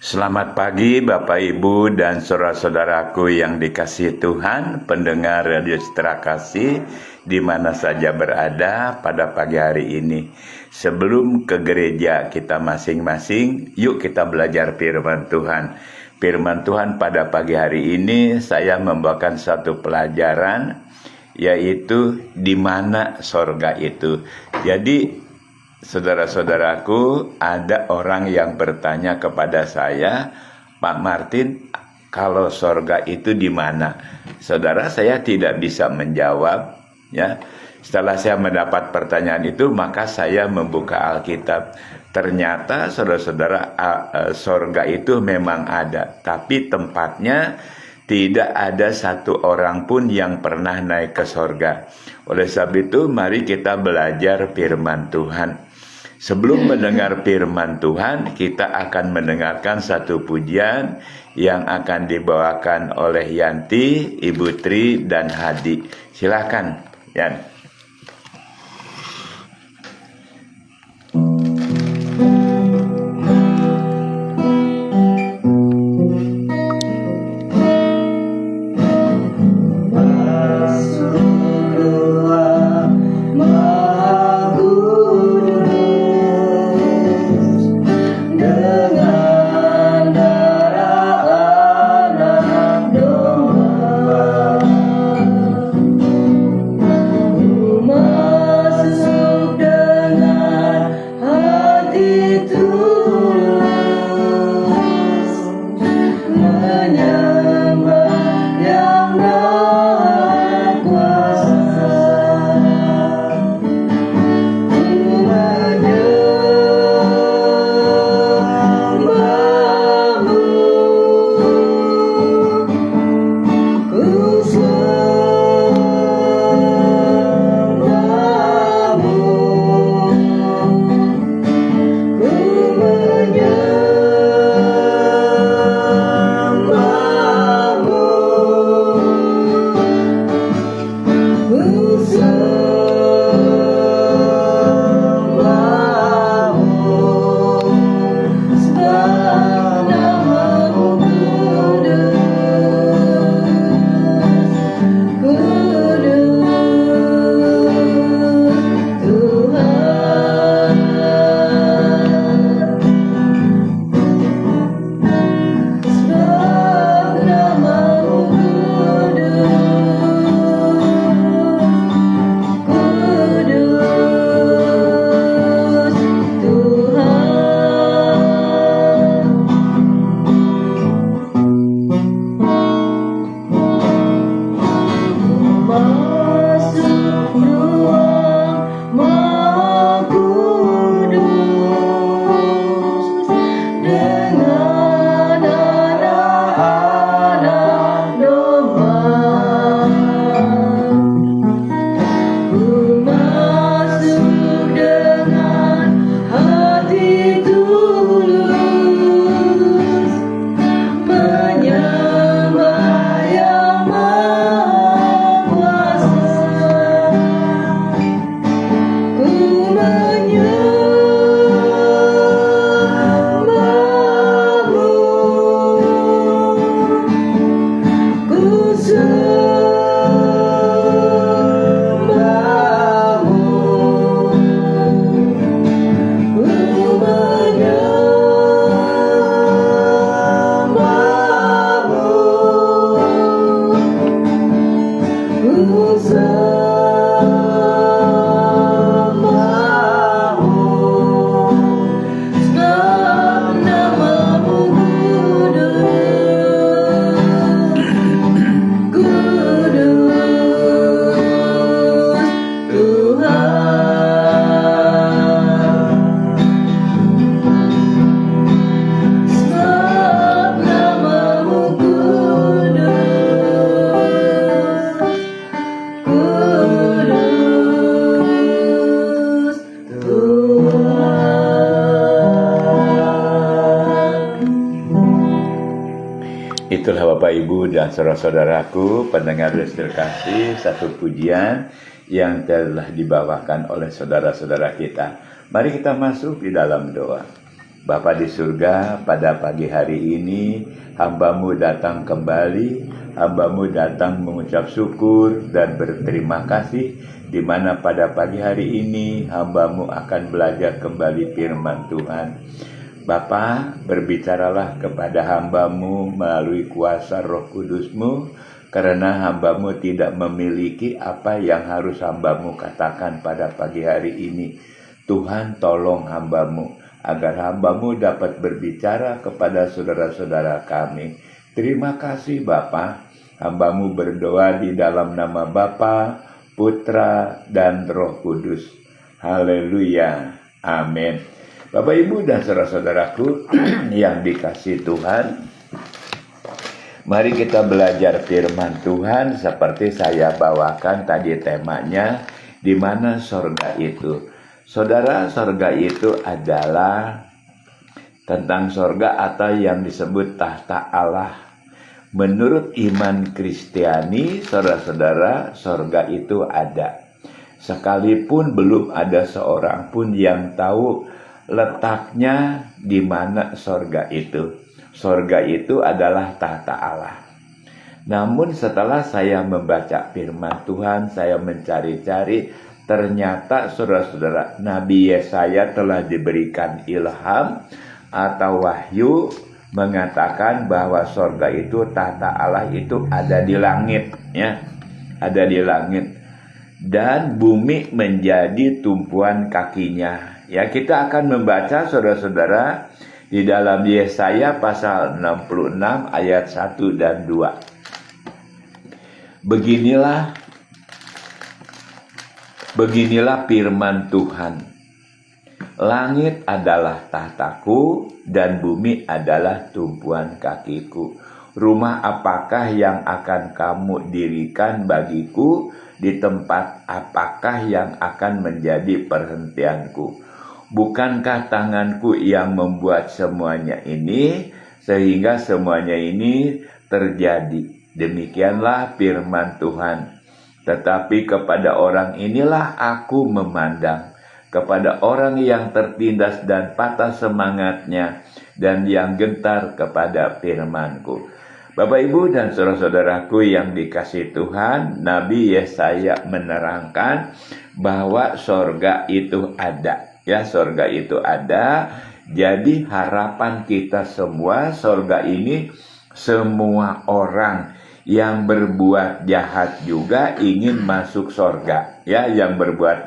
Selamat pagi Bapak Ibu dan saudara-saudaraku yang dikasihi Tuhan, pendengar Radio Citra Kasih di mana saja berada pada pagi hari ini. Sebelum ke gereja kita masing-masing, yuk kita belajar firman Tuhan. Firman Tuhan pada pagi hari ini saya membawakan satu pelajaran, yaitu di mana sorga itu. Jadi saudara-saudaraku, ada orang yang bertanya kepada saya, Pak Martin, kalau sorga itu di mana? Saudara, saya tidak bisa menjawab. Ya, setelah saya mendapat pertanyaan itu, maka saya membuka Alkitab. Ternyata, saudara-saudara, sorga itu memang ada, tapi tempatnya tidak ada satu orang pun yang pernah naik ke sorga. Oleh sebab itu, mari kita belajar firman Tuhan. Sebelum mendengar firman Tuhan, kita akan mendengarkan satu pujian yang akan dibawakan oleh Yanti, Ibu Tri, dan Hadi. Silakan, Yan. Itulah Bapak Ibu dan saudara-saudaraku pendengar Radio Kasih, satu pujian yang telah dibawakan oleh saudara-saudara kita. Mari kita masuk di dalam doa. Bapa di surga, pada pagi hari ini hamba-Mu datang kembali, hamba-Mu datang mengucap syukur dan berterima kasih, di mana pada pagi hari ini hamba-Mu akan belajar kembali firman Tuhan. Bapa, berbicaralah kepada hamba-Mu melalui kuasa Roh Kudus-Mu, karena hamba-Mu tidak memiliki apa yang harus hamba-Mu katakan pada pagi hari ini. Tuhan, tolong hamba-Mu agar hamba-Mu dapat berbicara kepada saudara-saudara kami. Terima kasih Bapa. Hamba-Mu berdoa di dalam nama Bapa, Putra, dan Roh Kudus. Haleluya. Amin. Bapak, Ibu, dan saudara-saudaraku yang dikasihi Tuhan, mari kita belajar firman Tuhan seperti saya bawakan tadi temanya, di mana sorga itu. Saudara, sorga itu adalah tentang sorga atau yang disebut tahta Allah. Menurut iman Kristiani, saudara-saudara, sorga itu ada. Sekalipun belum ada seorang pun yang tahu letaknya di mana sorga itu. Sorga itu adalah tahta Allah. Namun setelah saya membaca firman Tuhan, saya mencari-cari, ternyata saudara-saudara, Nabi Yesaya telah diberikan ilham atau wahyu mengatakan bahwa sorga itu, tahta Allah itu ada di langit, ya, ada di langit, dan bumi menjadi tumpuan kakinya. Ya, kita akan membaca saudara-saudara di dalam Yesaya pasal 66 ayat 1 dan 2. Beginilah firman Tuhan. Langit adalah tahtaku dan bumi adalah tumpuan kakiku. Rumah apakah yang akan kamu dirikan bagiku? Di tempat apakah yang akan menjadi perhentianku? Bukankah tanganku yang membuat semuanya ini, sehingga semuanya ini terjadi? Demikianlah firman Tuhan. Tetapi kepada orang inilah aku memandang, kepada orang yang tertindas dan patah semangatnya, dan yang gentar kepada firman-Ku. Bapak, Ibu, dan saudara-saudaraku yang dikasihi Tuhan, Nabi Yesaya menerangkan bahwa sorga itu ada. Ya, sorga itu ada. Jadi harapan kita semua, sorga ini semua orang yang berbuat jahat juga ingin masuk sorga, ya, yang berbuat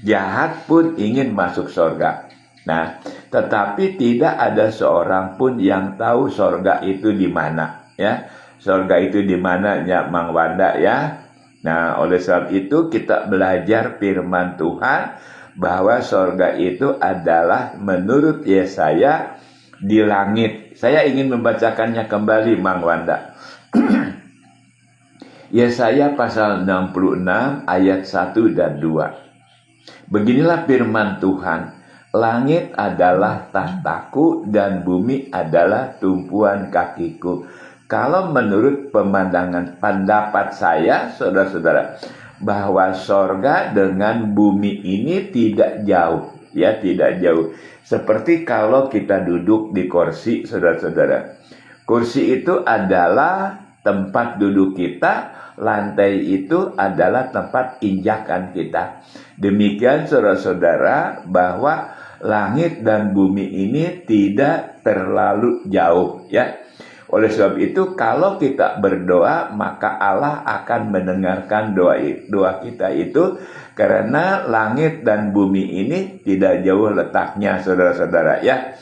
jahat pun ingin masuk sorga. Nah, tetapi tidak ada seorang pun yang tahu sorga itu di mana, ya. Sorga itu di mana, ya, Mang Wanda, ya. Nah, oleh sebab itu kita belajar firman Tuhan bahwa sorga itu adalah menurut Yesaya di langit. Saya ingin membacakannya kembali, Mang Wanda. Yesaya pasal 66 ayat 1 dan 2. Beginilah firman Tuhan. Langit adalah tahtaku dan bumi adalah tumpuan kakiku. Kalau menurut pendapat saya, saudara-saudara, bahwa sorga dengan bumi ini tidak jauh. Ya, tidak jauh. Seperti kalau kita duduk di kursi, saudara-saudara. Kursi itu adalah tempat duduk kita, lantai itu adalah tempat injakan kita. Demikian saudara-saudara, bahwa langit dan bumi ini tidak terlalu jauh, ya. Oleh sebab itu, kalau kita berdoa, maka Allah akan mendengarkan doa kita itu, karena langit dan bumi ini tidak jauh letaknya, saudara-saudara, ya.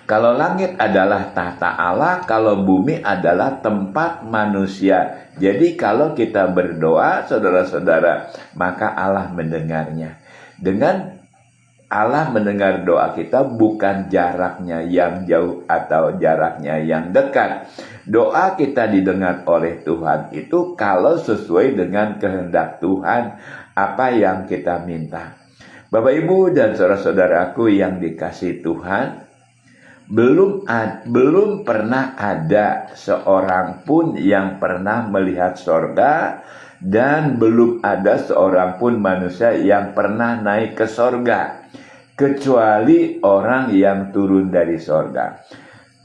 Kalau langit adalah tahta Allah, kalau bumi adalah tempat manusia. Jadi kalau kita berdoa, saudara-saudara, maka Allah mendengarnya. Dengan Allah mendengar doa kita bukan jaraknya yang jauh atau jaraknya yang dekat. Doa kita didengar oleh Tuhan itu kalau sesuai dengan kehendak Tuhan, apa yang kita minta. Bapak, Ibu, dan saudara-saudaraku yang dikasihi Tuhan, belum pernah ada seorang pun yang pernah melihat sorga dan belum ada seorang pun manusia yang pernah naik ke sorga, kecuali orang yang turun dari sorga.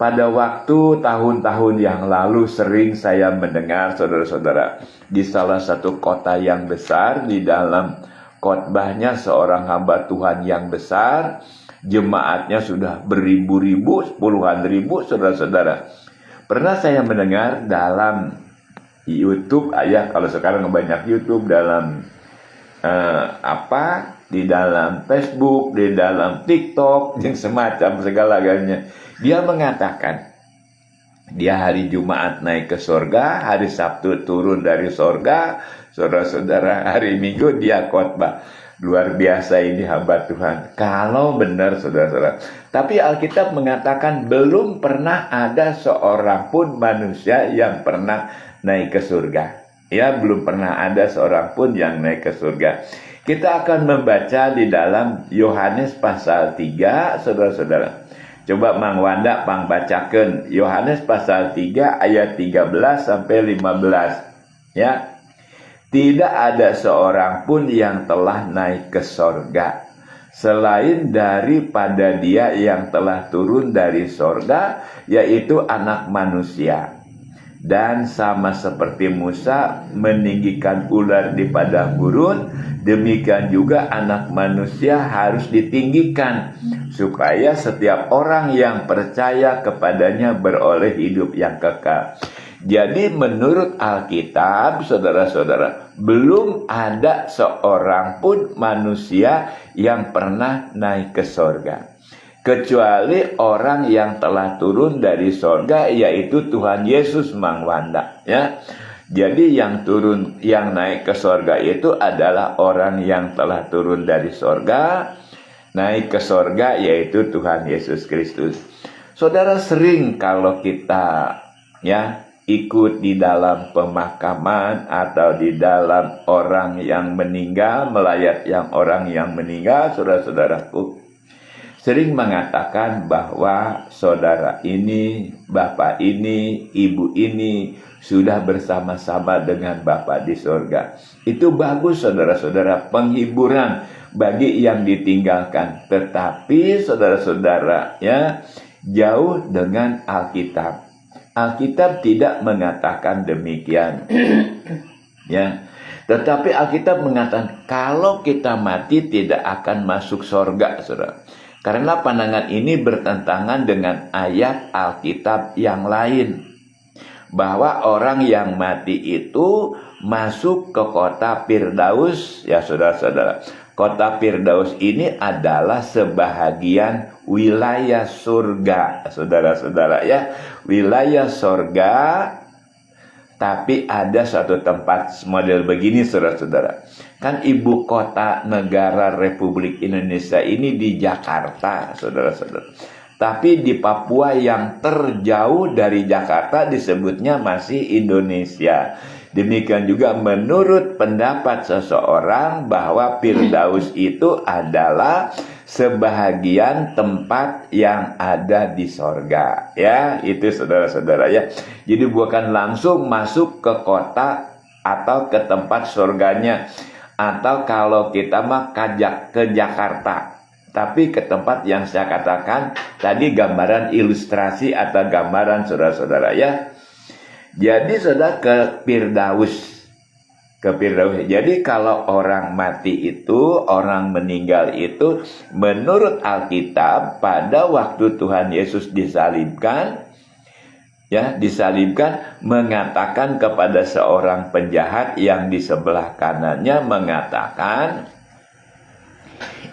Pada waktu tahun-tahun yang lalu sering saya mendengar saudara-saudara, di salah satu kota yang besar, di dalam khotbahnya seorang hamba Tuhan yang besar, jemaatnya sudah beribu-ribu, puluhan ribu saudara-saudara. Pernah saya mendengar dalam YouTube, kalau sekarang banyak YouTube, dalam di dalam Facebook, di dalam TikTok, yang semacam segala-galanya. Dia mengatakan, dia hari Jumat naik ke sorga, hari Sabtu turun dari sorga, saudara-saudara, hari Minggu dia khotbah. Luar biasa ini hamba Tuhan. Kalau benar saudara-saudara. Tapi Alkitab mengatakan belum pernah ada seorang pun manusia yang pernah naik ke surga. Ya, belum pernah ada seorang pun yang naik ke surga. Kita akan membaca di dalam Yohanes pasal 3, saudara-saudara. Coba Mang Wanda bacakan Yohanes pasal 3 ayat 13 sampai 15. Ya. Tidak ada seorang pun yang telah naik ke sorga, selain daripada dia yang telah turun dari sorga, yaitu anak manusia. Dan sama seperti Musa meninggikan ular di padang gurun, demikian juga anak manusia harus ditinggikan, supaya setiap orang yang percaya kepadanya beroleh hidup yang kekal. Jadi menurut Alkitab, saudara-saudara, belum ada seorang pun manusia yang pernah naik ke sorga, kecuali orang yang telah turun dari sorga, yaitu Tuhan Yesus, Mang Wanda. Ya, jadi yang naik ke sorga itu adalah orang yang telah turun dari sorga, naik ke sorga, yaitu Tuhan Yesus Kristus. Saudara, sering kalau kita ikut di dalam pemakaman atau di dalam orang yang meninggal, melayat orang yang meninggal, saudara-saudaraku, sering mengatakan bahwa saudara ini, bapak ini, ibu ini sudah bersama-sama dengan Bapa di sorga. Itu bagus saudara-saudara, penghiburan bagi yang ditinggalkan. Tetapi saudara-saudara, jauh dengan Alkitab. Alkitab tidak mengatakan demikian. Tetapi Alkitab mengatakan kalau kita mati tidak akan masuk sorga, saudara. Karena pandangan ini bertentangan dengan ayat Alkitab yang lain, bahwa orang yang mati itu masuk ke kota Firdaus, ya saudara-saudara. Kota Firdaus ini adalah sebahagian wilayah surga, saudara-saudara, wilayah surga. Tapi ada suatu tempat model begini, saudara-saudara. Kan ibu kota negara Republik Indonesia ini di Jakarta, saudara-saudara. Tapi di Papua yang terjauh dari Jakarta disebutnya masih Indonesia. Demikian juga menurut pendapat seseorang bahwa Firdaus itu adalah sebahagian tempat yang ada di sorga. Ya, itu saudara-saudara ya. Jadi bukan langsung masuk ke kota atau ke tempat surganya. Atau kalau kita mah ke Jakarta. Tapi ke tempat yang saya katakan tadi, gambaran ilustrasi atau gambaran saudara-saudara ya. Jadi saudara ke Firdaus. Jadi kalau orang mati itu, orang meninggal itu, menurut Alkitab pada waktu Tuhan Yesus disalibkan, mengatakan kepada seorang penjahat yang di sebelah kanannya, mengatakan,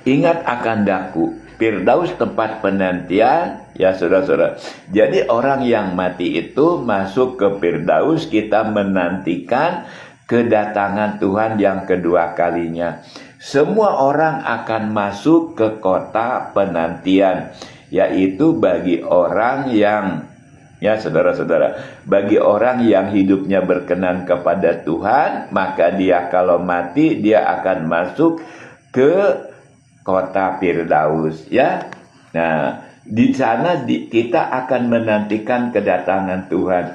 ingat akan daku, Firdaus tempat penantian, ya saudara-saudara. Jadi orang yang mati itu masuk ke Firdaus, kita menantikan kedatangan Tuhan yang kedua kalinya. Semua orang akan masuk ke kota penantian, yaitu bagi orang yang, ya saudara-saudara, bagi orang yang hidupnya berkenan kepada Tuhan, maka dia kalau mati dia akan masuk ke kota Firdaus, ya. Nah, di sana kita akan menantikan kedatangan Tuhan.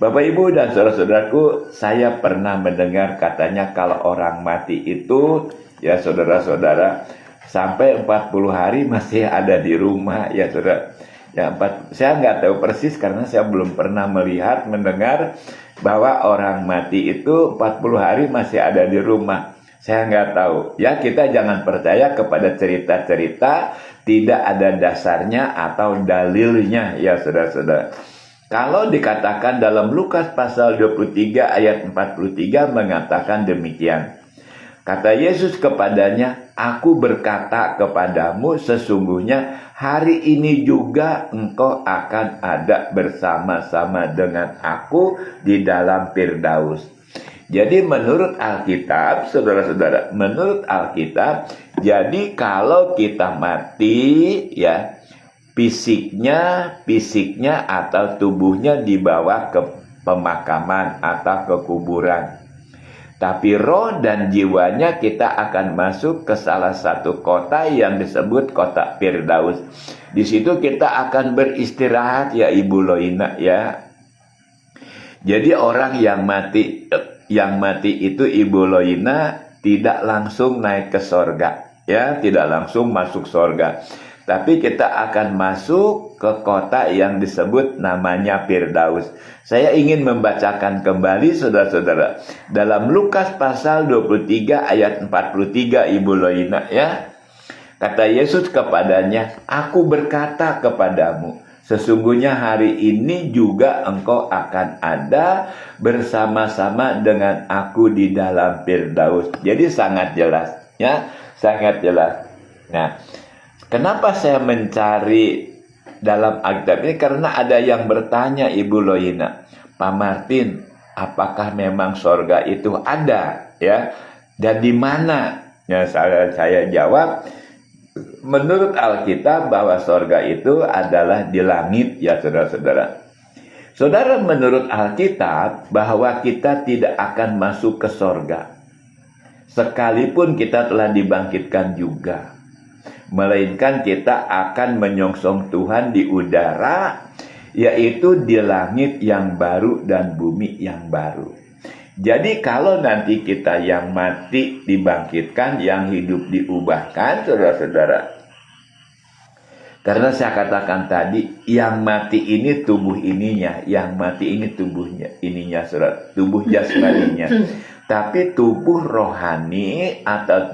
Bapak Ibu dan saudara-saudaraku, saya pernah mendengar katanya kalau orang mati itu, ya saudara-saudara, sampai 40 hari masih ada di rumah, ya saudara. Ya, saya nggak tahu persis karena saya belum pernah melihat, mendengar bahwa orang mati itu 40 hari masih ada di rumah. Saya nggak tahu. Ya, kita jangan percaya kepada cerita-cerita tidak ada dasarnya atau dalilnya, ya saudara-saudara. Kalau dikatakan dalam Lukas pasal 23 ayat 43 mengatakan demikian. Kata Yesus kepadanya, "Aku berkata kepadamu, sesungguhnya hari ini juga engkau akan ada bersama-sama dengan aku di dalam Firdaus." Jadi menurut Alkitab, saudara-saudara, menurut Alkitab, jadi kalau kita mati, ya, fisiknya atau tubuhnya dibawa ke pemakaman atau ke kuburan. Tapi roh dan jiwanya kita akan masuk ke salah satu kota yang disebut kota Firdaus. Di situ kita akan beristirahat, ya Ibu Loina, ya. Jadi orang yang mati itu Ibu Loina tidak langsung naik ke sorga, ya, tidak langsung masuk sorga. Tapi kita akan masuk ke kota yang disebut namanya Firdaus. Saya ingin membacakan kembali saudara-saudara. Dalam Lukas pasal 23 ayat 43 Ibu Loina, ya. Kata Yesus kepadanya, "Aku berkata kepadamu, sesungguhnya hari ini juga engkau akan ada bersama-sama dengan aku di dalam Firdaus." Jadi sangat jelas, ya, sangat jelas. Nah, kenapa saya mencari dalam Alkitab ini? Karena ada yang bertanya, Ibu Loina, "Pak Martin, apakah memang sorga itu ada, ya? Dan di mana?" Ya, saya jawab, menurut Alkitab bahwa sorga itu adalah di langit, ya saudara-saudara. Saudara, menurut Alkitab bahwa kita tidak akan masuk ke sorga, sekalipun kita telah dibangkitkan juga. Melainkan kita akan menyongsong Tuhan di udara, yaitu di langit yang baru dan bumi yang baru. Jadi kalau nanti kita yang mati dibangkitkan, yang hidup diubahkan, saudara-saudara. Karena saya katakan tadi, yang mati ini tubuh ininya, yang mati ini tubuhnya, ininya, saudara, tubuh jasmaninya. Tapi tubuh rohani atau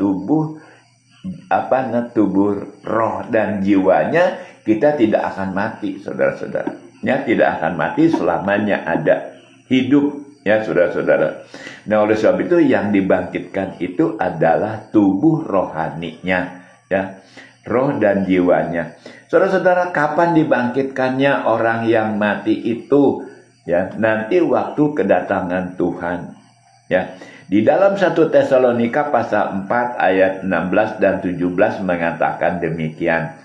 tubuh roh dan jiwanya kita tidak akan mati, saudara-saudara. Ya, tidak akan mati selamanya ada hidup, ya saudara-saudara. Nah, oleh sebab itu yang dibangkitkan itu adalah tubuh rohaninya, ya, roh dan jiwanya. Saudara-saudara, kapan dibangkitkannya orang yang mati itu? Ya, nanti waktu kedatangan Tuhan, ya. Di dalam 1 Tesalonika pasal 4 ayat 16 dan 17 mengatakan demikian.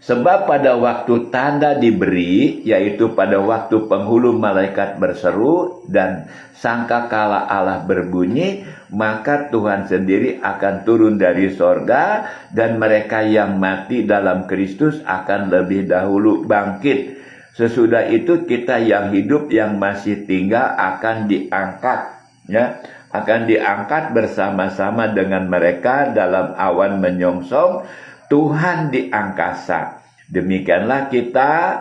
"Sebab pada waktu tanda diberi, yaitu pada waktu penghulu malaikat berseru dan sangkakala Allah berbunyi, maka Tuhan sendiri akan turun dari sorga dan mereka yang mati dalam Kristus akan lebih dahulu bangkit. Sesudah itu kita yang hidup yang masih tinggal akan diangkat, ya, akan diangkat bersama-sama dengan mereka dalam awan menyongsong Tuhan di angkasa. Demikianlah kita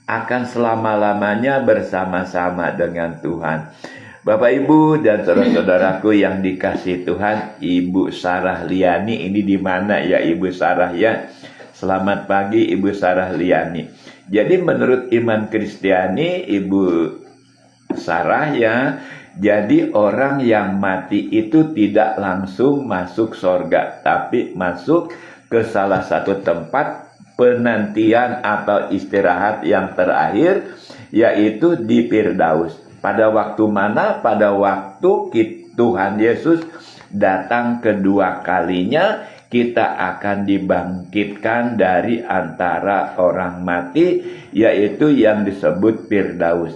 akan selama-lamanya bersama-sama dengan Tuhan." Bapak Ibu dan saudara-saudaraku yang dikasihi Tuhan, Ibu Sarah Liani ini di mana ya Ibu Sarah, ya? Selamat pagi Ibu Sarah Liani. Jadi menurut iman Kristiani, Ibu Sarah, ya, jadi orang yang mati itu tidak langsung masuk sorga, tapi masuk ke salah satu tempat penantian atau istirahat yang terakhir, yaitu di Firdaus. Pada waktu mana? Pada waktu Tuhan Yesus datang kedua kalinya, kita akan dibangkitkan dari antara orang mati, yaitu yang disebut Firdaus.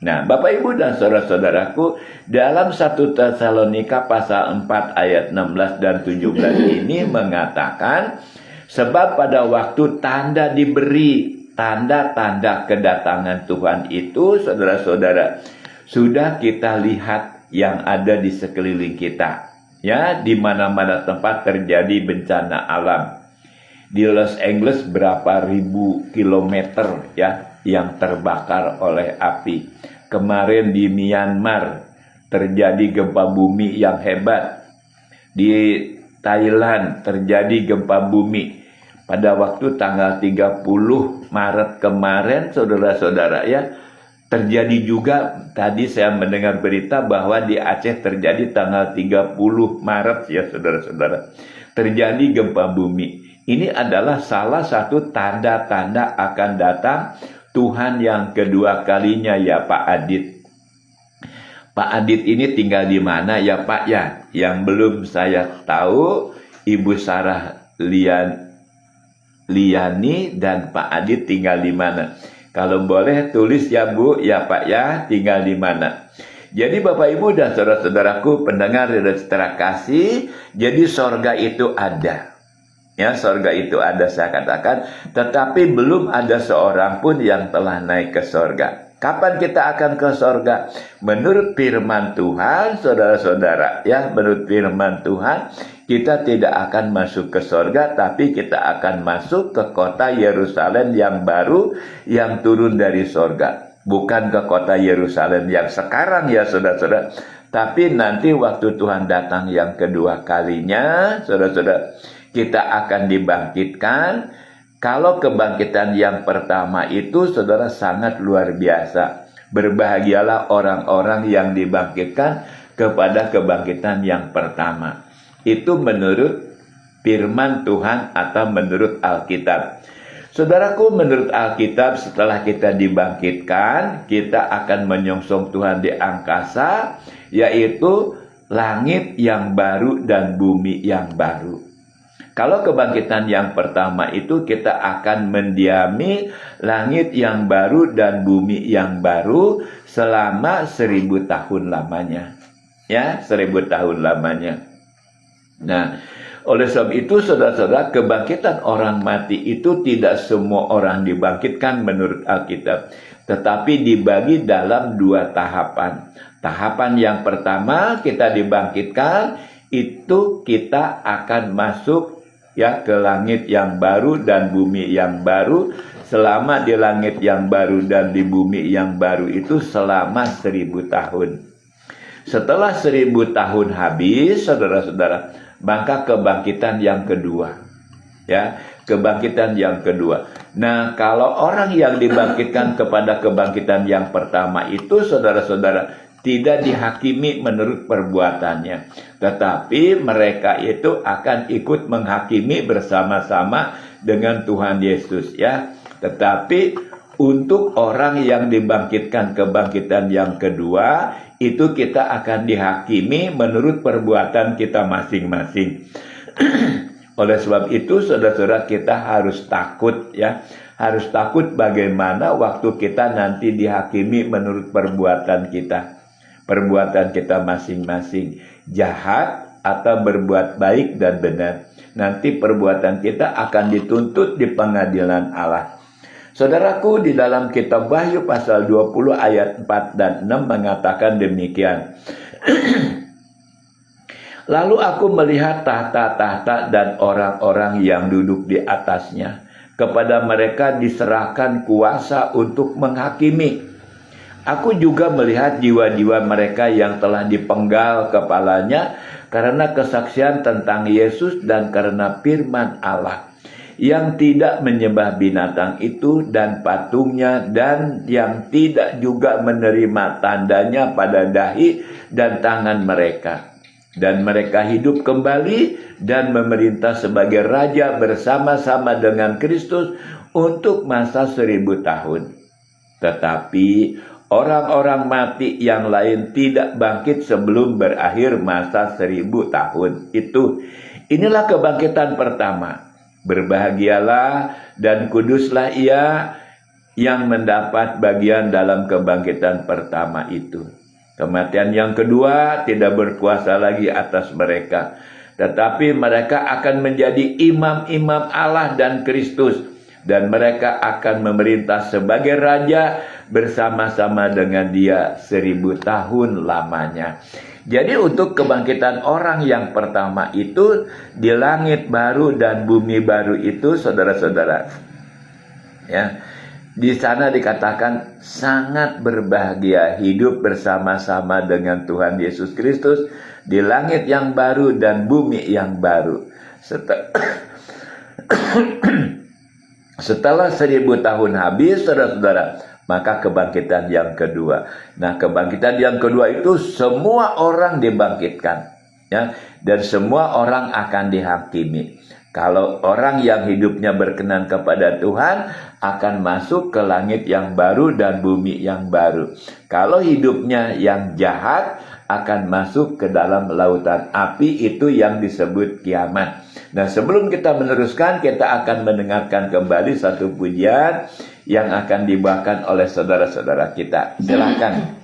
Nah, Bapak Ibu dan saudara-saudaraku, dalam 1 Tesalonika pasal 4 ayat 16 dan 17 ini mengatakan, "Sebab pada waktu tanda diberi, tanda-tanda kedatangan Tuhan itu, saudara-saudara, sudah kita lihat yang ada di sekeliling kita. Ya, di mana-mana tempat terjadi bencana alam. Di Los Angeles berapa ribu kilometer ya yang terbakar oleh api. Kemarin di Myanmar terjadi gempa bumi yang hebat. Di Thailand terjadi gempa bumi pada waktu tanggal 30 Maret kemarin, saudara-saudara ya. Terjadi juga, tadi saya mendengar berita bahwa di Aceh terjadi tanggal 30 Maret ya saudara-saudara. Terjadi gempa bumi. Ini adalah salah satu tanda-tanda akan datang Tuhan yang kedua kalinya ya Pak Adit. Pak Adit ini tinggal di mana ya Pak ya? Yang belum saya tahu, Ibu Sarah Liani dan Pak Adit tinggal di mana? Kalau boleh tulis ya Bu, ya Pak ya, tinggal di mana? Jadi Bapak Ibu dan saudara-saudaraku pendengar dan secara kasih, jadi sorga itu ada. Ya, sorga itu ada saya katakan, tetapi belum ada seorang pun yang telah naik ke sorga. Kapan kita akan ke sorga? Menurut firman Tuhan, saudara-saudara, ya, menurut firman Tuhan, kita tidak akan masuk ke sorga, tapi kita akan masuk ke kota Yerusalem yang baru, yang turun dari sorga. Bukan ke kota Yerusalem yang sekarang ya saudara-saudara, tapi nanti waktu Tuhan datang yang kedua kalinya, saudara-saudara, kita akan dibangkitkan. Kalau kebangkitan yang pertama itu saudara sangat luar biasa. Berbahagialah orang-orang yang dibangkitkan kepada kebangkitan yang pertama. Itu menurut firman Tuhan atau menurut Alkitab. Saudaraku, menurut Alkitab setelah kita dibangkitkan, kita akan menyongsong Tuhan di angkasa, yaitu langit yang baru dan bumi yang baru. Kalau kebangkitan yang pertama itu kita akan mendiami langit yang baru dan bumi yang baru selama 1000 tahun lamanya. Ya, 1000 tahun lamanya. Nah, oleh sebab itu saudara-saudara, kebangkitan orang mati itu tidak semua orang dibangkitkan menurut Alkitab, tetapi dibagi dalam 2 tahapan. Tahapan yang pertama kita dibangkitkan, itu kita akan masuk ya ke langit yang baru dan bumi yang baru. Selama di langit yang baru dan di bumi yang baru itu selama 1000 tahun. Setelah 1000 tahun habis, saudara-saudara, maka kebangkitan yang kedua. Ya, kebangkitan yang kedua. Nah, kalau orang yang dibangkitkan kepada kebangkitan yang pertama itu, saudara-saudara, tidak dihakimi menurut perbuatannya, tetapi mereka itu akan ikut menghakimi bersama-sama dengan Tuhan Yesus ya. Tetapi untuk orang yang dibangkitkan kebangkitan yang kedua, itu kita akan dihakimi menurut perbuatan kita masing-masing. Oleh sebab itu saudara-saudara, kita harus takut ya. Harus takut bagaimana waktu kita nanti dihakimi menurut perbuatan kita. Perbuatan kita masing-masing, jahat atau berbuat baik dan benar. Nanti perbuatan kita akan dituntut di pengadilan Allah. Saudaraku, di dalam kitab Wahyu pasal 20 ayat 4 dan 6 mengatakan demikian. Lalu aku melihat tahta-tahta dan orang-orang yang duduk di atasnya. Kepada mereka diserahkan kuasa untuk menghakimi. Aku juga melihat jiwa-jiwa mereka yang telah dipenggal kepalanya karena kesaksian tentang Yesus dan karena firman Allah, yang tidak menyembah binatang itu dan patungnya, dan yang tidak juga menerima tandanya pada dahi dan tangan mereka. Dan mereka hidup kembali dan memerintah sebagai raja bersama-sama dengan Kristus untuk masa 1000 tahun. Tetapi orang-orang mati yang lain tidak bangkit sebelum berakhir masa 1000 tahun itu. Inilah kebangkitan pertama. Berbahagialah dan kuduslah ia yang mendapat bagian dalam kebangkitan pertama itu. Kematian yang kedua tidak berkuasa lagi atas mereka, tetapi mereka akan menjadi imam-imam Allah dan Kristus. dan mereka akan memerintah sebagai raja bersama-sama dengan Dia 1000 tahun lamanya. Jadi untuk kebangkitan orang yang pertama itu di langit baru dan bumi baru itu, saudara-saudara, ya, di sana dikatakan sangat berbahagia hidup bersama-sama dengan Tuhan Yesus Kristus di langit yang baru dan bumi yang baru. Setelah 1000 tahun habis, saudara-saudara, maka kebangkitan yang kedua. Nah, kebangkitan yang kedua itu semua orang dibangkitkan, ya, dan semua orang akan dihakimi. Kalau orang yang hidupnya berkenan kepada Tuhan akan masuk ke langit yang baru dan bumi yang baru. Kalau hidupnya yang jahat akan masuk ke dalam lautan api, itu yang disebut kiamat. Nah, sebelum kita meneruskan, kita akan mendengarkan kembali satu pujian yang akan dibawakan oleh saudara-saudara kita. Silakan.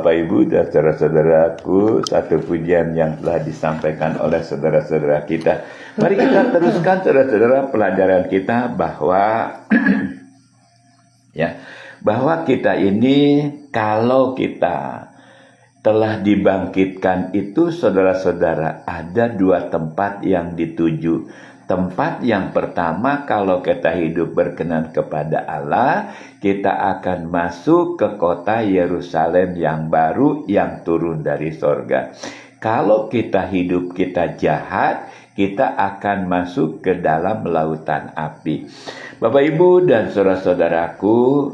Bapak Ibu dan saudara-saudaraku, satu pujian yang telah disampaikan oleh saudara-saudara kita. Mari kita teruskan saudara-saudara pelajaran kita bahwa bahwa kita ini kalau kita telah dibangkitkan itu saudara-saudara ada dua tempat yang dituju. Tempat yang pertama, kalau kita hidup berkenan kepada Allah, kita akan masuk ke kota Yerusalem yang baru yang turun dari sorga. Kalau kita hidup kita jahat, kita akan masuk ke dalam lautan api. Bapak Ibu dan saudara-saudaraku,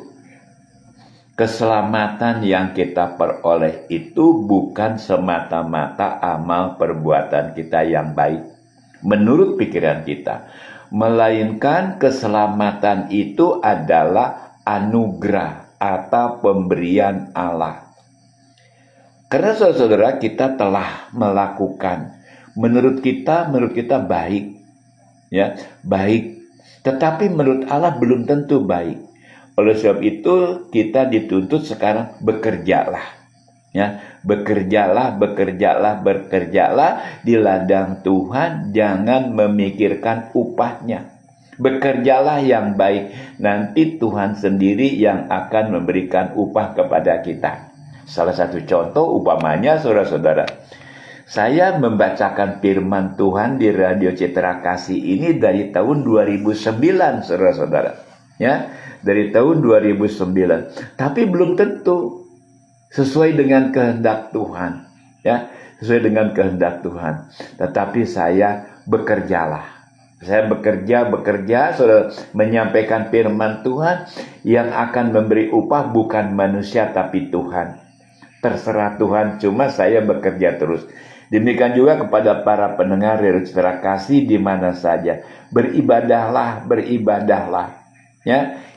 keselamatan yang kita peroleh itu bukan semata-mata amal perbuatan kita yang baik menurut pikiran kita, melainkan keselamatan itu adalah anugerah atau pemberian Allah. Karena saudara-saudara kita telah melakukan, menurut kita baik, baik, tetapi menurut Allah belum tentu baik. Oleh sebab itu kita dituntut sekarang bekerjalah. Bekerjalah di ladang Tuhan, jangan memikirkan upahnya. Bekerjalah yang baik, nanti Tuhan sendiri yang akan memberikan upah kepada kita. Salah satu contoh upamanya saudara-saudara, saya membacakan firman Tuhan di Radio Citra Kasih ini dari tahun 2009 saudara-saudara, dari tahun 2009. Tapi belum tentu sesuai dengan kehendak Tuhan, sesuai dengan kehendak Tuhan. Tetapi saya bekerjalah. Saya bekerja, saudara, menyampaikan firman Tuhan yang akan memberi upah bukan manusia tapi Tuhan. Terserah Tuhan, cuma saya bekerja terus. Demikian juga kepada para pendengar Radio Citra Kasih di mana saja. Beribadahlah.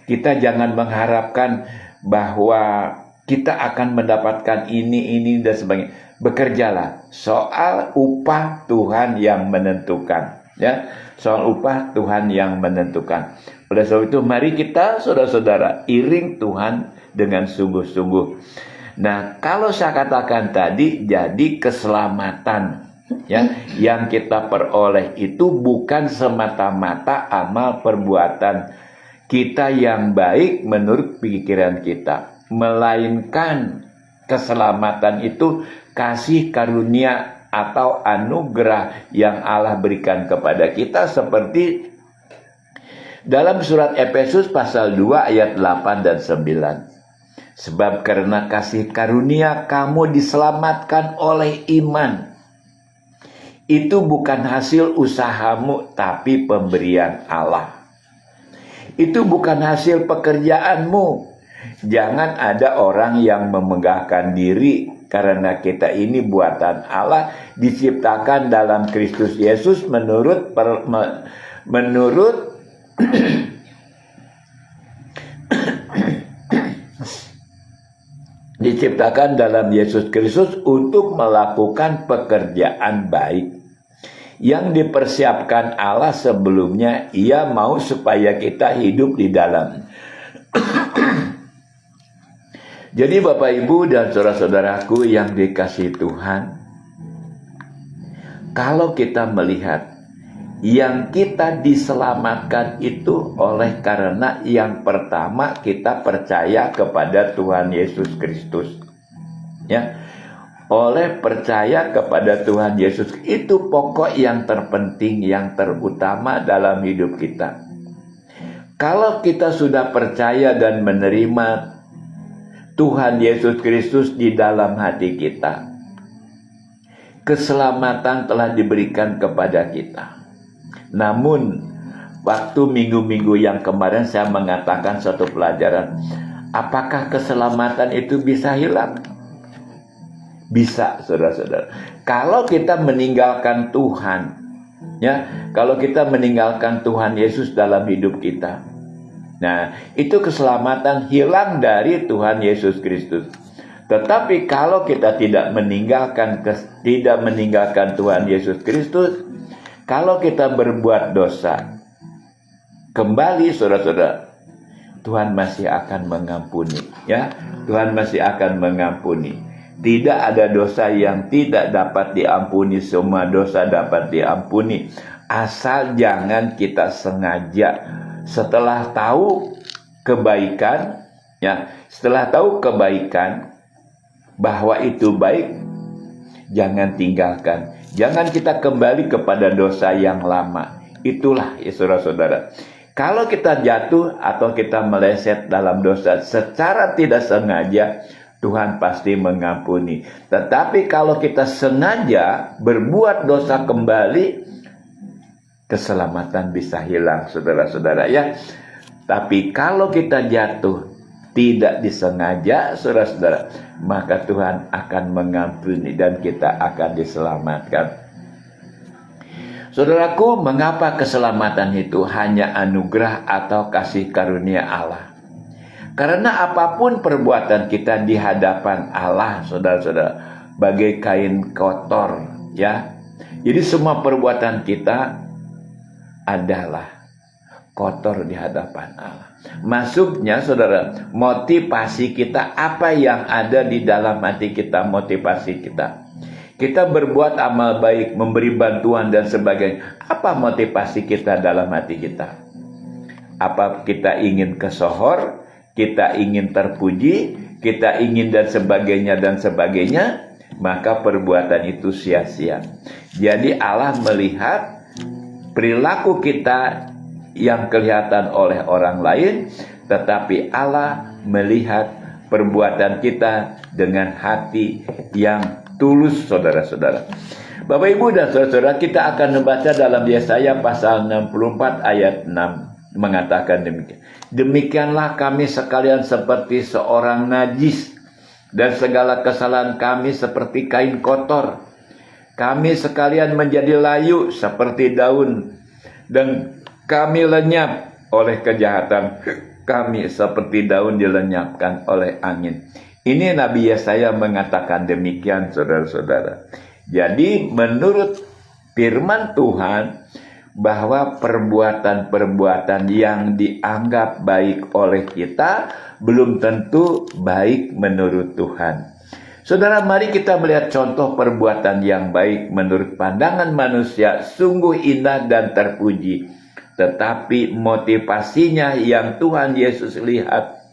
Kita jangan mengharapkan bahwa kita akan mendapatkan ini dan sebagainya. Bekerjalah. Soal upah Tuhan yang menentukan. Soal upah Tuhan yang menentukan. Oleh sebab itu mari kita saudara-saudara iring Tuhan dengan sungguh-sungguh. Nah, kalau saya katakan tadi, jadi keselamatan yang kita peroleh itu bukan semata-mata amal perbuatan kita yang baik menurut pikiran kita, melainkan keselamatan itu kasih karunia atau anugerah yang Allah berikan kepada kita, seperti dalam surat Efesus pasal 2 ayat 8 dan 9. Sebab karena kasih karunia kamu diselamatkan oleh iman. Itu bukan hasil usahamu tapi pemberian Allah. Itu bukan hasil pekerjaanmu. Jangan ada orang yang memegahkan diri, karena kita ini buatan Allah, diciptakan dalam Kristus Yesus menurut diciptakan dalam Yesus Kristus untuk melakukan pekerjaan baik yang dipersiapkan Allah sebelumnya. Ia mau supaya kita hidup di dalam. Jadi Bapak Ibu dan saudara-saudaraku yang dikasihi Tuhan, kalau kita melihat yang kita diselamatkan itu oleh karena yang pertama kita percaya kepada Tuhan Yesus Kristus. Oleh percaya kepada Tuhan Yesus, itu pokok yang terpenting, yang terutama dalam hidup kita. Kalau kita sudah percaya dan menerima Tuhan Yesus Kristus di dalam hati kita, keselamatan telah diberikan kepada kita. Namun, waktu minggu-minggu yang kemarin saya mengatakan satu pelajaran. Apakah keselamatan itu bisa hilang? Bisa, saudara-saudara. Kalau kita meninggalkan Tuhan, kalau kita meninggalkan Tuhan Yesus dalam hidup kita, nah, itu keselamatan hilang dari Tuhan Yesus Kristus. Tetapi kalau kita tidak meninggalkan Tuhan Yesus Kristus, kalau kita berbuat dosa, kembali saudara-saudara, Tuhan masih akan mengampuni, Tuhan masih akan mengampuni. Tidak ada dosa yang tidak dapat diampuni. Semua dosa dapat diampuni. Asal jangan kita sengaja. Setelah tahu kebaikan, ya, setelah tahu kebaikan bahwa itu baik, jangan tinggalkan. Jangan kita kembali kepada dosa yang lama. Itulah ya saudara-saudara. Kalau kita jatuh atau kita meleset dalam dosa secara tidak sengaja, Tuhan pasti mengampuni. Tetapi kalau kita sengaja berbuat dosa kembali, keselamatan bisa hilang, saudara-saudara ya. Tapi kalau kita jatuh tidak disengaja, saudara-saudara, maka Tuhan akan mengampuni dan kita akan diselamatkan. Saudaraku, mengapa keselamatan itu hanya anugerah atau kasih karunia Allah? Karena apapun perbuatan kita di hadapan Allah, saudara-saudara, bagai kain kotor, ya. Jadi semua perbuatan kita adalah kotor di hadapan Allah. Maksudnya, saudara, motivasi kita, apa yang ada di dalam hati kita, motivasi kita. Kita berbuat amal baik, memberi bantuan dan sebagainya. Apa motivasi kita dalam hati kita? Apa kita ingin kesohor? Kita ingin terpuji, kita ingin dan sebagainya, maka perbuatan itu sia-sia. Jadi Allah melihat perilaku kita yang kelihatan oleh orang lain, tetapi Allah melihat perbuatan kita dengan hati yang tulus, saudara-saudara. Bapak, Ibu, dan saudara-saudara, kita akan membaca dalam Yesaya pasal 64 ayat 6. Mengatakan demikian. Demikianlah kami sekalian seperti seorang najis, dan segala kesalahan kami seperti kain kotor. Kami sekalian menjadi layu seperti daun, dan kami lenyap oleh kejahatan. Kami seperti daun dilenyapkan oleh angin. Ini Nabi Yesaya mengatakan demikian, saudara-saudara. Jadi menurut firman Tuhan, bahwa perbuatan-perbuatan yang dianggap baik oleh kita belum tentu baik menurut Tuhan. Saudara, mari kita melihat contoh perbuatan yang baik menurut pandangan manusia sungguh indah dan terpuji, tetapi motivasinya yang Tuhan Yesus lihat,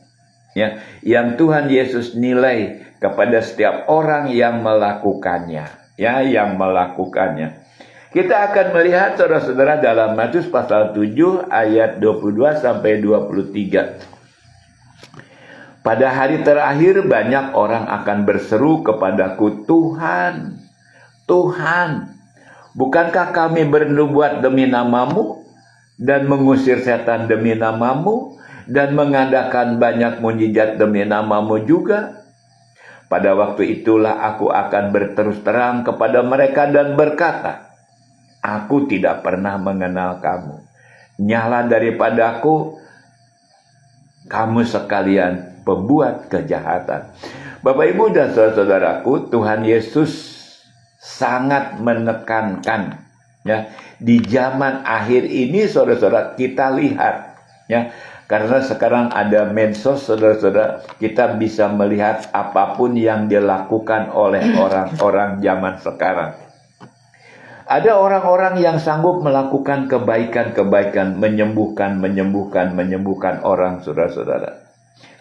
ya, yang Tuhan Yesus nilai kepada setiap orang yang melakukannya, ya, yang melakukannya. Kita akan melihat, saudara-saudara, dalam Matius pasal 7 ayat 22 sampai 23. Pada hari terakhir banyak orang akan berseru kepadaku, Tuhan, Tuhan, bukankah kami bernubuat demi namamu dan mengusir setan demi namamu dan mengadakan banyak mukjizat demi namamu juga? Pada waktu itulah aku akan berterus terang kepada mereka dan berkata, aku tidak pernah mengenal kamu. Nyala daripadaku, kamu sekalian pembuat kejahatan. Bapak, Ibu, dan saudara-saudaraku, Tuhan Yesus sangat menekankan, ya, di zaman akhir ini, saudara-saudara, kita lihat, ya, karena sekarang ada medsos, saudara-saudara, kita bisa melihat apapun yang dilakukan oleh orang-orang zaman sekarang. Ada orang-orang yang sanggup melakukan kebaikan-kebaikan, menyembuhkan orang, saudara-saudara.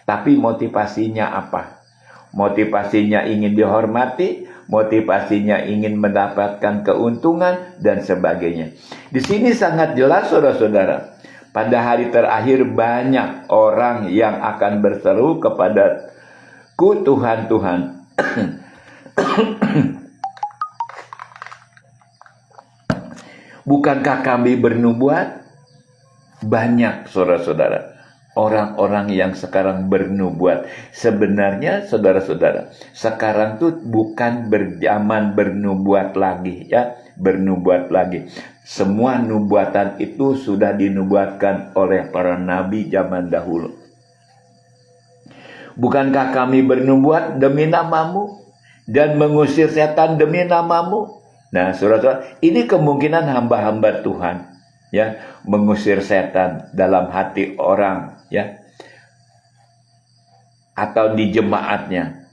Tapi motivasinya apa? Motivasinya ingin dihormati, motivasinya ingin mendapatkan keuntungan, dan sebagainya. Di sini sangat jelas, saudara-saudara. Pada hari terakhir banyak orang yang akan berseru kepadaku, Tuhan, Tuhan. Bukankah kami bernubuat? Banyak, saudara-saudara, orang-orang yang sekarang bernubuat. Sebenarnya, saudara-saudara, sekarang tuh bukan berzaman bernubuat lagi, ya, bernubuat lagi. Semua nubuatan itu sudah dinubuatkan oleh para nabi zaman dahulu. Bukankah kami bernubuat demi namamu dan mengusir setan demi namamu? Nah, saudara-saudara, ini kemungkinan hamba-hamba Tuhan, ya, mengusir setan dalam hati orang, ya, atau di jemaatnya.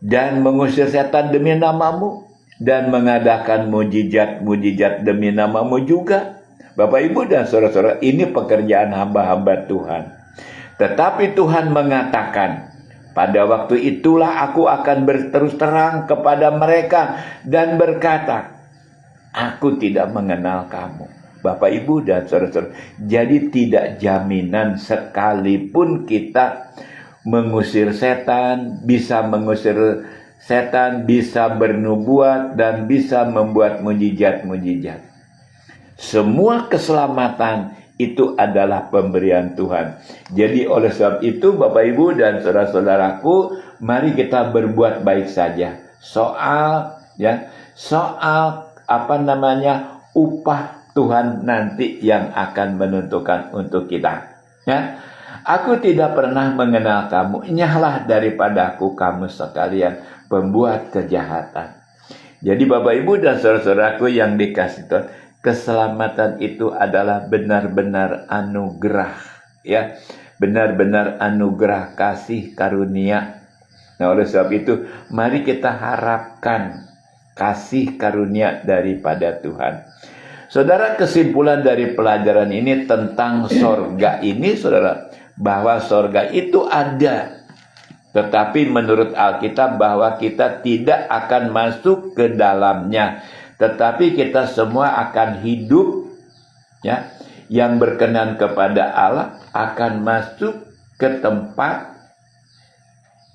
dan mengusir setan demi namamu, dan mengadakan mujizat-mujizat demi namamu juga. Bapak, Ibu, dan saudara-saudara, ini pekerjaan hamba-hamba Tuhan. Tetapi Tuhan mengatakan, pada waktu itulah aku akan berterus terang kepada mereka dan berkata, aku tidak mengenal kamu. Bapak, Ibu, dan saudara-saudara, jadi tidak jaminan sekalipun kita mengusir setan, bisa mengusir setan, bisa bernubuat, dan bisa membuat mujizat-mujizat. Semua keselamatan itu adalah pemberian Tuhan. Jadi oleh sebab itu, Bapak, Ibu, dan saudara-saudaraku, mari kita berbuat baik saja. Soal upah Tuhan nanti yang akan menentukan untuk kita. Ya, aku tidak pernah mengenal kamu, nyahlah daripada aku kamu sekalian pembuat kejahatan. Jadi Bapak, Ibu, dan saudara-saudaraku yang dikasih Tuhan, keselamatan itu adalah benar-benar anugerah, ya, benar-benar anugerah kasih karunia. Nah, oleh sebab itu, mari kita harapkan kasih karunia daripada Tuhan. Saudara, kesimpulan dari pelajaran ini tentang sorga ini, saudara, bahwa sorga itu ada. Tetapi menurut Alkitab bahwa kita tidak akan masuk ke dalamnya. Tetapi kita semua akan hidup, ya, yang berkenan kepada Allah, akan masuk ke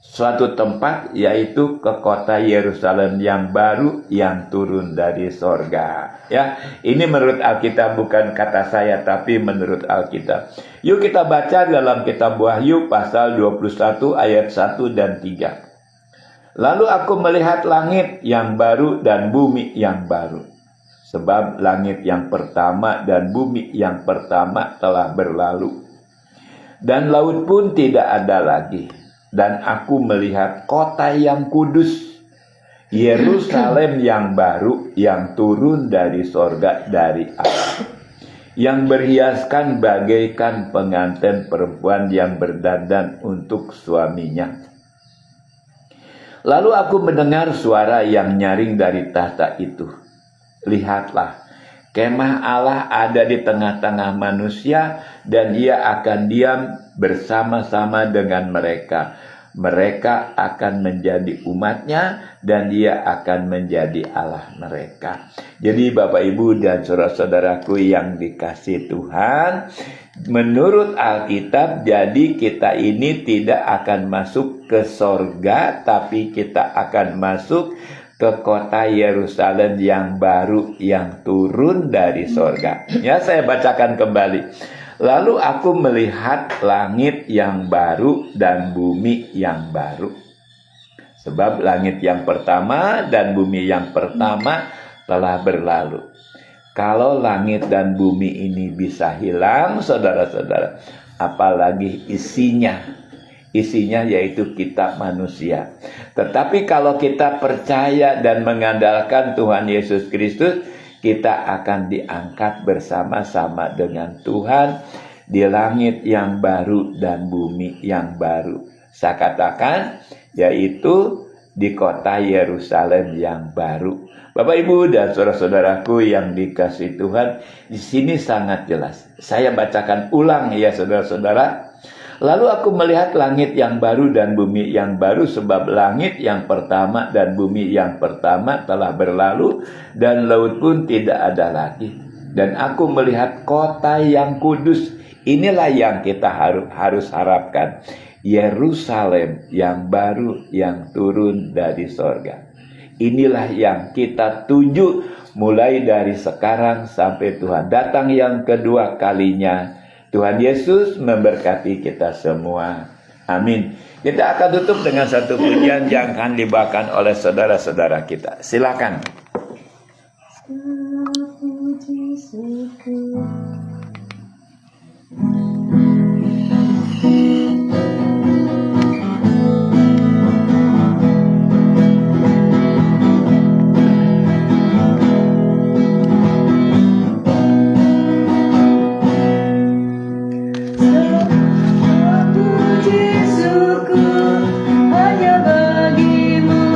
suatu tempat, yaitu ke kota Yerusalem yang baru yang turun dari sorga. Ya, ini menurut Alkitab, bukan kata saya, tapi menurut Alkitab. Yuk kita baca dalam kitab Wahyu pasal 21 ayat 1 dan 3. Lalu aku melihat langit yang baru dan bumi yang baru. Sebab langit yang pertama dan bumi yang pertama telah berlalu. Dan laut pun tidak ada lagi. Dan aku melihat kota yang kudus, Yerusalem yang baru, yang turun dari sorga dari Allah, yang berhiaskan bagaikan pengantin perempuan yang berdandan untuk suaminya. Lalu aku mendengar suara yang nyaring dari tahta itu. Lihatlah, kemah Allah ada di tengah-tengah manusia, dan ia akan diam bersama-sama dengan mereka. Mereka akan menjadi umatnya, dan dia akan menjadi Allah mereka. Jadi Bapak, Ibu, dan saudara-saudaraku yang dikasih Tuhan, menurut Alkitab, jadi kita ini tidak akan masuk ke sorga, tapi kita akan masuk ke kota Yerusalem yang baru, yang turun dari sorga. Ya, saya bacakan kembali. Lalu aku melihat langit yang baru dan bumi yang baru. Sebab langit yang pertama dan bumi yang pertama telah berlalu. Kalau langit dan bumi ini bisa hilang, saudara-saudara, apalagi isinya. Isinya yaitu kita manusia. Tetapi kalau kita percaya dan mengandalkan Tuhan Yesus Kristus, kita akan diangkat bersama-sama dengan Tuhan di langit yang baru dan bumi yang baru. Saya katakan, yaitu di kota Yerusalem yang baru. Bapak, Ibu, dan saudara-saudaraku yang dikasih Tuhan, di sini sangat jelas. Saya bacakan ulang ya saudara-saudara. Lalu aku melihat langit yang baru dan bumi yang baru, sebab langit yang pertama dan bumi yang pertama telah berlalu, dan laut pun tidak ada lagi. Dan aku melihat kota yang kudus. Inilah yang kita harus harapkan. Yerusalem yang baru yang turun dari sorga. Inilah yang kita tuju mulai dari sekarang sampai Tuhan datang yang kedua kalinya. Tuhan Yesus memberkati kita semua. Amin. Kita akan tutup dengan satu pujian yang akan dibawakan oleh saudara-saudara kita. Silakan. Puji syukur hanya bagimu.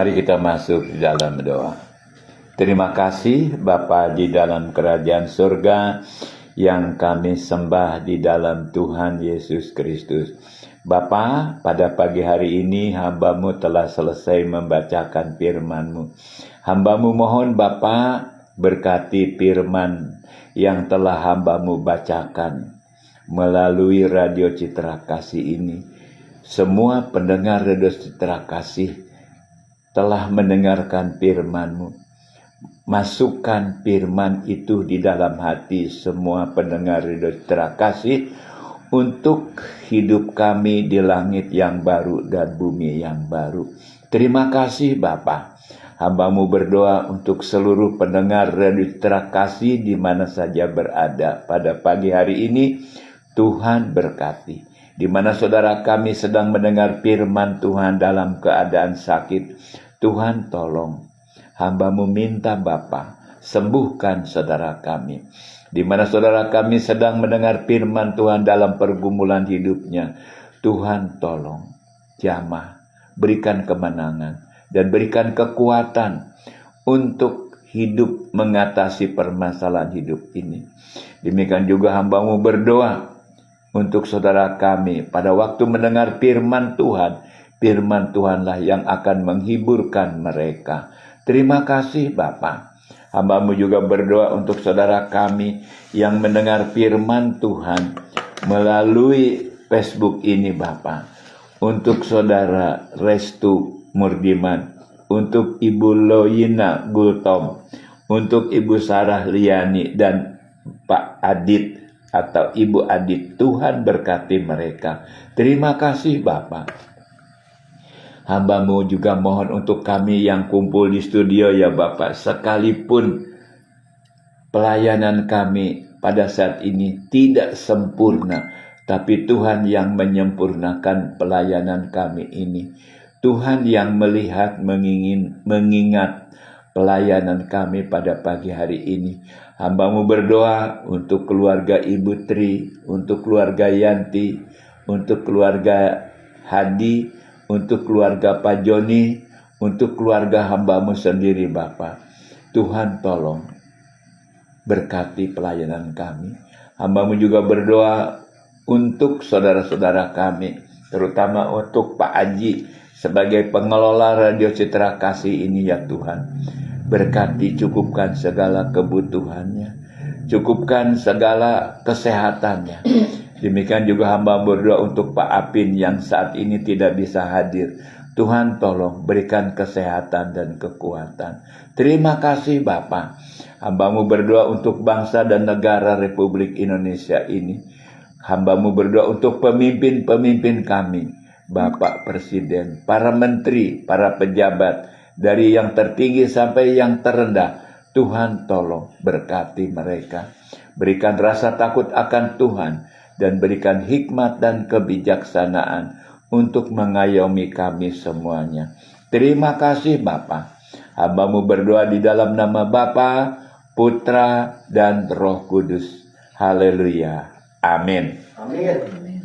Mari kita masuk di dalam doa. Terima kasih Bapa di dalam kerajaan surga yang kami sembah di dalam Tuhan Yesus Kristus. Bapa, pada pagi hari ini hamba-Mu telah selesai membacakan firman-Mu. Hamba-Mu mohon Bapa berkati firman yang telah hamba-Mu bacakan melalui Radio Citra Kasih ini. Semua pendengar Radio Citra Kasih telah mendengarkan firman-Mu. Masukkan firman itu di dalam hati semua pendengar Radio Citra Kasih untuk hidup kami di langit yang baru dan bumi yang baru. Terima kasih Bapa. Hamba-Mu berdoa untuk seluruh pendengar Radio Citra Kasih di mana saja berada pada pagi hari ini. Tuhan berkati. Di mana saudara kami sedang mendengar firman Tuhan dalam keadaan sakit, Tuhan tolong. Hamba-Mu minta Bapa, sembuhkan saudara kami. Di mana saudara kami sedang mendengar firman Tuhan dalam pergumulan hidupnya, Tuhan tolong, jamah, berikan kemenangan, dan berikan kekuatan untuk hidup mengatasi permasalahan hidup ini. Demikian juga hamba-Mu berdoa untuk saudara kami pada waktu mendengar firman Tuhanlah yang akan menghiburkan mereka. Terima kasih Bapa. Hamba-Mu juga berdoa untuk saudara kami yang mendengar firman Tuhan melalui Facebook ini Bapa. Untuk saudara Restu Murdiman, untuk Ibu Loyina Gultom, untuk Ibu Sarah Liani dan Pak Adit atau Ibu Adit, Tuhan berkati mereka. Terima kasih Bapa. Hamba-Mu juga mohon untuk kami yang kumpul di studio ya Bapak, sekalipun pelayanan kami pada saat ini tidak sempurna, tapi Tuhan yang menyempurnakan pelayanan kami ini. Tuhan yang melihat, mengingat pelayanan kami pada pagi hari ini. Hamba-Mu berdoa untuk keluarga Ibu Tri, untuk keluarga Yanti, untuk keluarga Hadi, untuk keluarga Pak Joni, untuk keluarga hamba-Mu sendiri Bapa. Tuhan tolong berkati pelayanan kami. Hamba-Mu juga berdoa untuk saudara-saudara kami, terutama untuk Pak Aji sebagai pengelola Radio Citra Kasih ini ya Tuhan. Berkati, cukupkan segala kebutuhannya, cukupkan segala kesehatannya. Demikian juga hamba berdoa untuk Pak Apin yang saat ini tidak bisa hadir. Tuhan tolong berikan kesehatan dan kekuatan. Terima kasih Bapa. Hamba-Mu berdoa untuk bangsa dan negara Republik Indonesia ini. Hamba-Mu berdoa untuk pemimpin-pemimpin kami, Bapak Presiden, para menteri, para pejabat, dari yang tertinggi sampai yang terendah. Tuhan tolong berkati mereka. Berikan rasa takut akan Tuhan dan berikan hikmat dan kebijaksanaan untuk mengayomi kami semuanya. Terima kasih Bapa. Hamba-Mu berdoa di dalam nama Bapa, Putra, dan Roh Kudus. Haleluya. Amin. Amin.